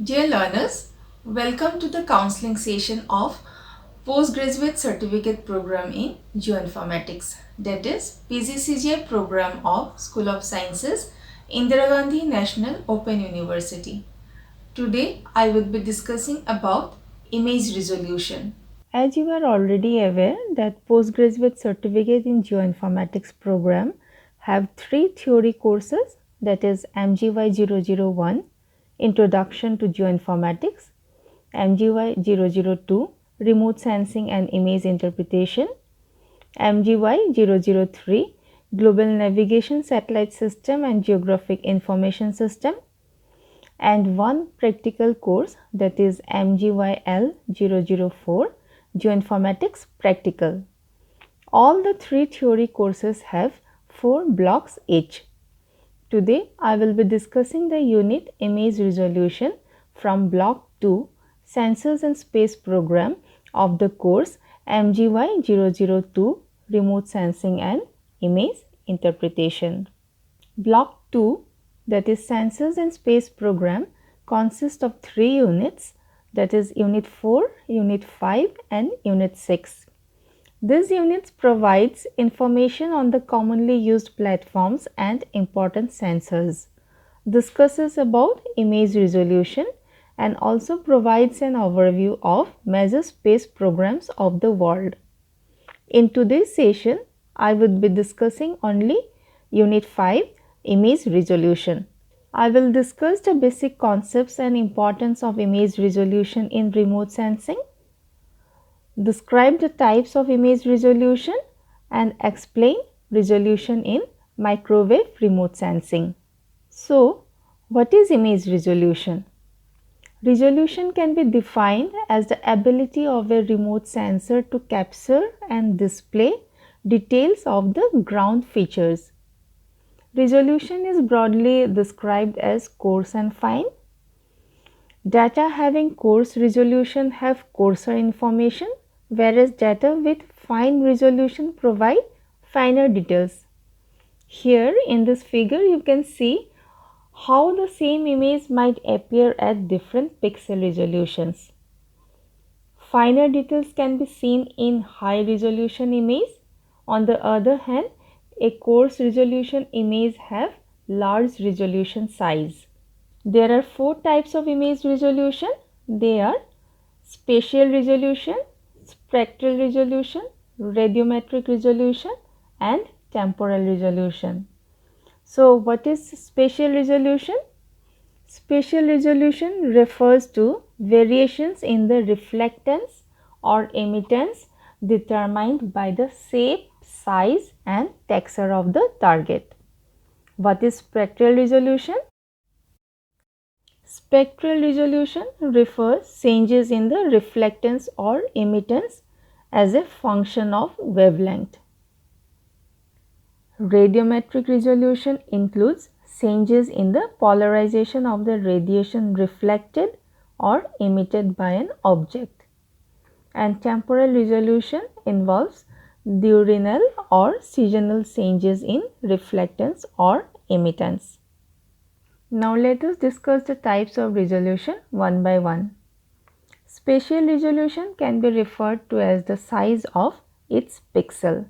Dear learners, welcome to the counseling session of Postgraduate Certificate Program in Geoinformatics, that is PGCGI program of School of Sciences, Indira Gandhi National Open University. Today I will be discussing about image resolution. As you are already aware that postgraduate certificate in geoinformatics program have three theory courses, that is MGY 001 Introduction to Geoinformatics, MGY 002 Remote Sensing and Image Interpretation, MGY 003 Global Navigation Satellite System and Geographic Information System, and one practical course, that is MGYL 004 Geoinformatics Practical. All the three theory courses have 4 blocks each. Today I will be discussing the unit image resolution from block 2 Sensors and Space program of the course MGY 002 Remote Sensing and Image Interpretation. Block 2, that is Sensors and Space program, consists of 3 units, that is Unit 4, Unit 5 and Unit 6. This unit provides information on the commonly used platforms and important sensors, discusses about image resolution and also provides an overview of major space programs of the world. In today's session, I would be discussing only Unit 5 Image Resolution. I will discuss the basic concepts and importance of image resolution in remote sensing, describe the types of image resolution and explain resolution in microwave remote sensing. So, what is image resolution? Resolution can be defined as the ability of a remote sensor to capture and display details of the ground features. Resolution is broadly described as coarse and fine. Data having coarse resolution have coarser information, whereas data with fine resolution provide finer details. Here in this figure you can see how the same image might appear at different pixel resolutions. Finer details can be seen in high resolution image. On the other hand, a coarse resolution image have large resolution size. There are 4 types of image resolution. They are spatial resolution, spectral resolution, radiometric resolution and temporal resolution. So, what is spatial resolution? Spatial resolution refers to variations in the reflectance or emittance determined by the shape, size and texture of the target. What is spectral resolution? Spectral resolution refers changes in the reflectance or emittance as a function of wavelength. Radiometric resolution includes changes in the polarization of the radiation reflected or emitted by an object. And temporal resolution involves diurnal or seasonal changes in reflectance or emittance. Now let us discuss the types of resolution one by one. Spatial resolution can be referred to as the size of its pixel.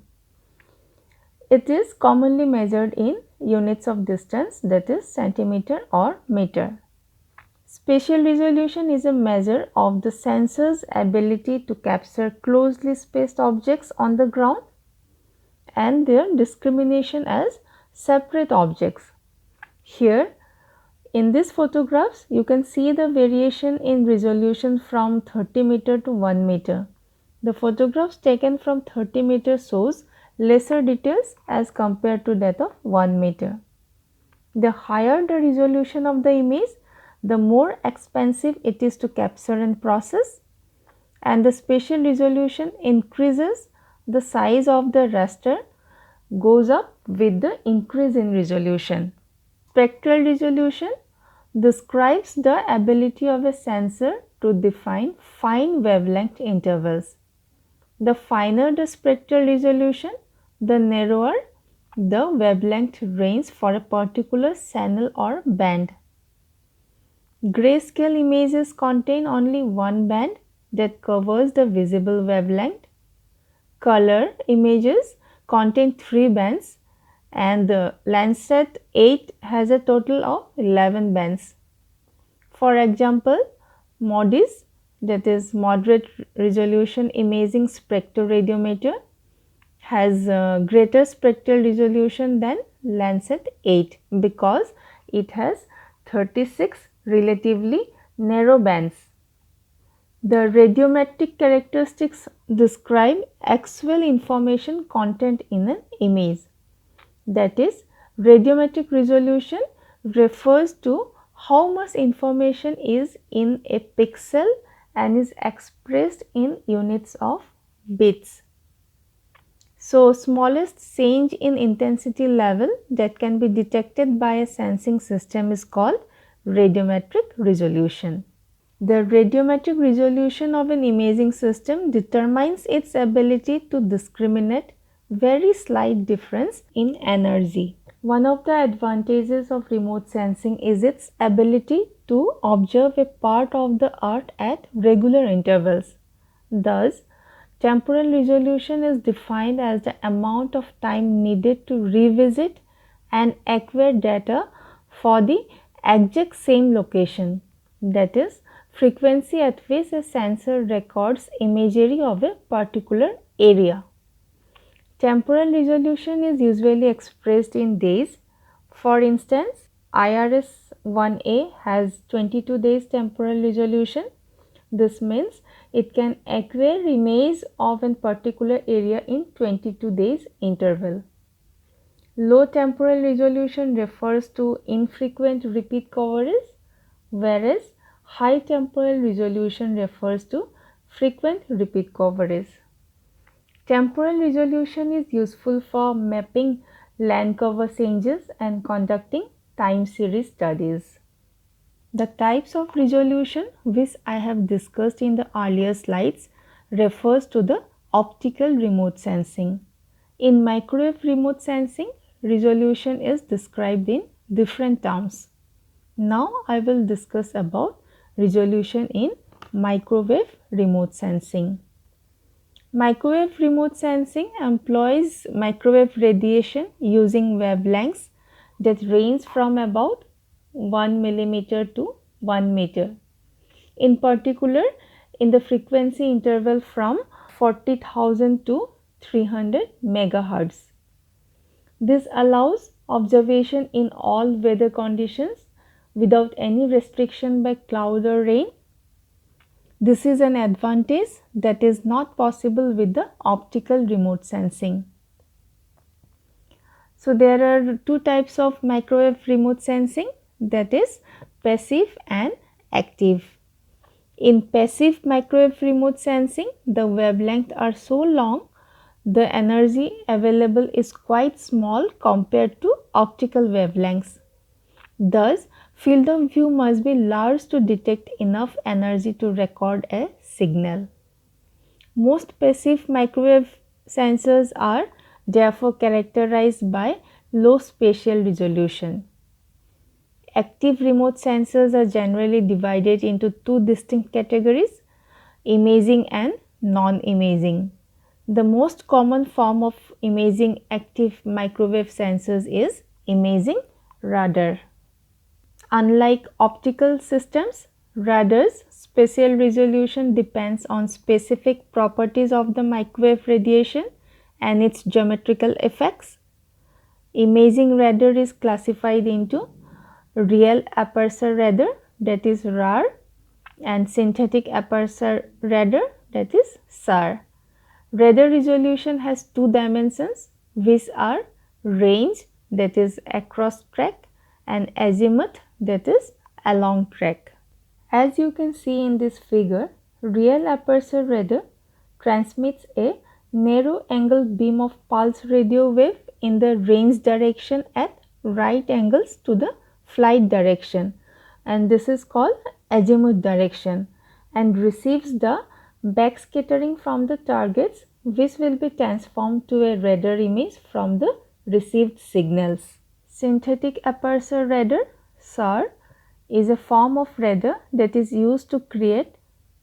It is commonly measured in units of distance, that is centimeter or meter. Spatial resolution is a measure of the sensor's ability to capture closely spaced objects on the ground and their discrimination as separate objects. Here in these photographs you can see the variation in resolution from 30 meter to 1 meter. The photographs taken from 30 meter shows lesser details as compared to that of 1 meter. The higher the resolution of the image, the more expensive it is to capture and process, and the spatial resolution increases, the size of the raster goes up with the increase in resolution. Spectral resolution describes the ability of a sensor to define fine wavelength intervals. The finer the spectral resolution, the narrower the wavelength range for a particular channel or band. Grayscale images contain only one band that covers the visible wavelength. Color images contain 3 bands, and the Landsat 8 has a total of 11 bands. For example, MODIS, that is Moderate Resolution Imaging Spectroradiometer, has greater spectral resolution than Landsat 8 because it has 36 relatively narrow bands. The radiometric characteristics describe actual information content in an image. That is, radiometric resolution refers to how much information is in a pixel and is expressed in units of bits. So, smallest change in intensity level that can be detected by a sensing system is called radiometric resolution. The radiometric resolution of an imaging system determines its ability to discriminate very slight difference in energy. One of the advantages of remote sensing is its ability to observe a part of the earth at regular intervals. Thus, temporal resolution is defined as the amount of time needed to revisit and acquire data for the exact same location, that is, frequency at which a sensor records imagery of a particular area. Temporal resolution is usually expressed in days. For instance, IRS-1A has 22 days temporal resolution. This means it can acquire image of a particular area in 22 days interval. Low temporal resolution refers to infrequent repeat coverage, whereas high temporal resolution refers to frequent repeat coverage. Temporal resolution is useful for mapping land cover changes and conducting time series studies. The types of resolution which I have discussed in the earlier slides refers to the optical remote sensing. In microwave remote sensing, resolution is described in different terms. Now I will discuss about resolution in microwave remote sensing. Microwave remote sensing employs microwave radiation using wavelengths that range from about 1 millimeter to 1 meter. In particular, in the frequency interval from 40,000 to 300 megahertz. This allows observation in all weather conditions without any restriction by cloud or rain. This is an advantage that is not possible with the optical remote sensing. So, there are two types of microwave remote sensing, that is passive and active. In passive microwave remote sensing, the wavelengths are so long, the energy available is quite small compared to optical wavelengths. Thus, field of view must be large to detect enough energy to record a signal. Most passive microwave sensors are therefore characterized by low spatial resolution. Active remote sensors are generally divided into two distinct categories, imaging and non-imaging. The most common form of imaging active microwave sensors is imaging radar. Unlike optical systems, radar's spatial resolution depends on specific properties of the microwave radiation and its geometrical effects. Imaging radar is classified into real aperture radar, that is RAR, and synthetic aperture radar, that is SAR. Radar resolution has two dimensions which are range, that is across track, and azimuth, that is along track. As you can see in this figure, real aperture radar transmits a narrow angle beam of pulse radio wave in the range direction at right angles to the flight direction, and this is called azimuth direction, and receives the backscattering from the targets, which will be transformed to a radar image from the received signals. Synthetic aperture radar SAR is a form of radar that is used to create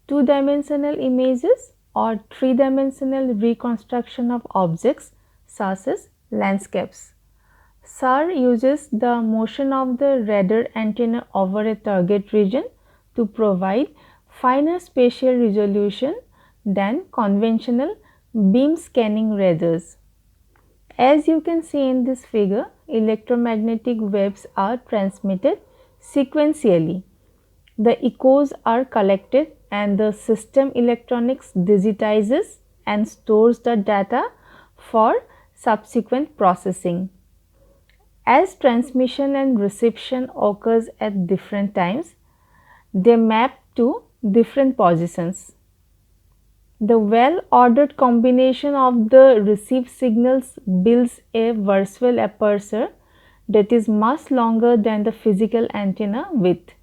two-dimensional images or three-dimensional reconstruction of objects such as landscapes. SAR uses the motion of the radar antenna over a target region to provide finer spatial resolution than conventional beam scanning radars. As you can see in this figure, electromagnetic waves are transmitted sequentially. The echoes are collected and the system electronics digitizes and stores the data for subsequent processing. As transmission and reception occurs at different times, they map to different positions. The well-ordered combination of the received signals builds a virtual aperture that is much longer than the physical antenna width.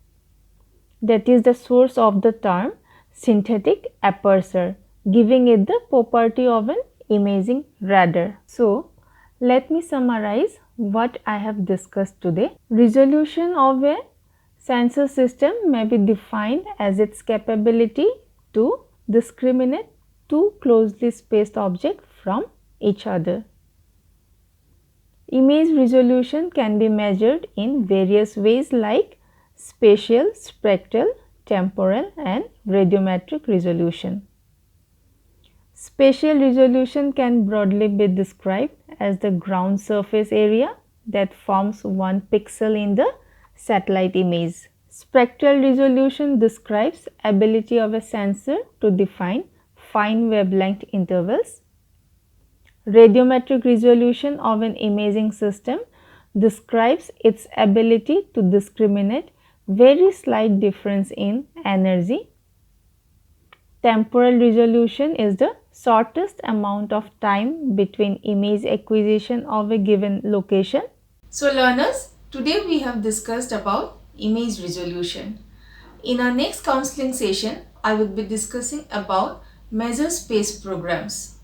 That is the source of the term synthetic aperture, giving it the property of an imaging radar. So, let me summarize what I have discussed today. Resolution of a sensor system may be defined as its capability to discriminate two closely spaced objects from each other. Image resolution can be measured in various ways like spatial, spectral, temporal and radiometric resolution. Spatial resolution can broadly be described as the ground surface area that forms one pixel in the satellite image. Spectral resolution describes ability of a sensor to define fine wavelength intervals. Radiometric resolution of an imaging system describes its ability to discriminate very slight difference in energy. Temporal resolution is the shortest amount of time between image acquisition of a given location. So learners, today we have discussed about image resolution. In our next counseling session, I will be discussing about measure space programs.